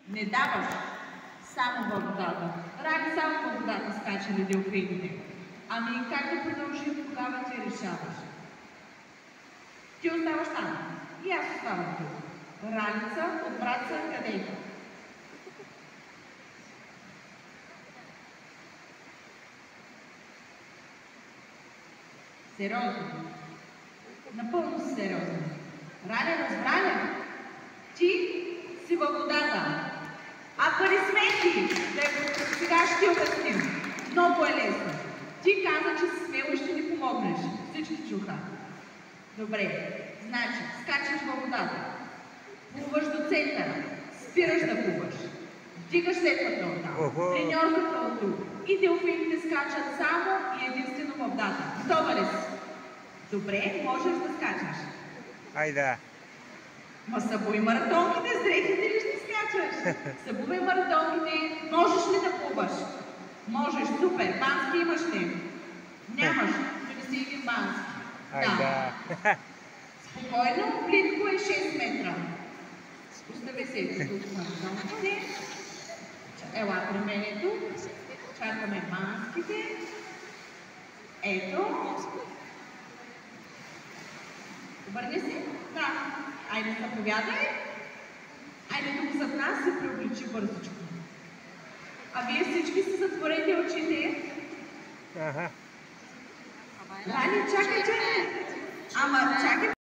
Не даваш само във водата. Рали само във водата скачали делфините. Ами как да продължим, тогава ти решаваш. Ти оставаш там. И аз оставам тук. Ралица от Враца къде? Сериозно. Напълно си сериозно. Раля, разбра ли? Ти си във водата. Аплодисменти! Сега ще ти обясним. Много е лесно. Ти каза, че си смел и ще ни помогнеш. Всички чуха. Добре. Значи, скачаш във водата. Плуваш до центъра. Спираш да плуваш. Вдигаш сетвата от там. Треньорката от тук. И делфините скачат само и единствено в водата. Готова ли си? Добре, можеш да скачаш. Айде. Ма събуй маратонките, с дрехите ли ще скачаш? Събувай маратонките, можеш ли да плуваш? Можеш, супер. Бански имаш ли? Нямаш, донеси един бански. Айде. Спокойно, плитко е 6 метра. Остави се тук маратонките. Ела при мене тук. Чакаме банските. Ето. Обърни се. Да. Айде, заповядай. Айде тук зад нас се приобличи бързичко. А вие всички си затворете очите. Ага. Рали, чакайте. Ама чакайте.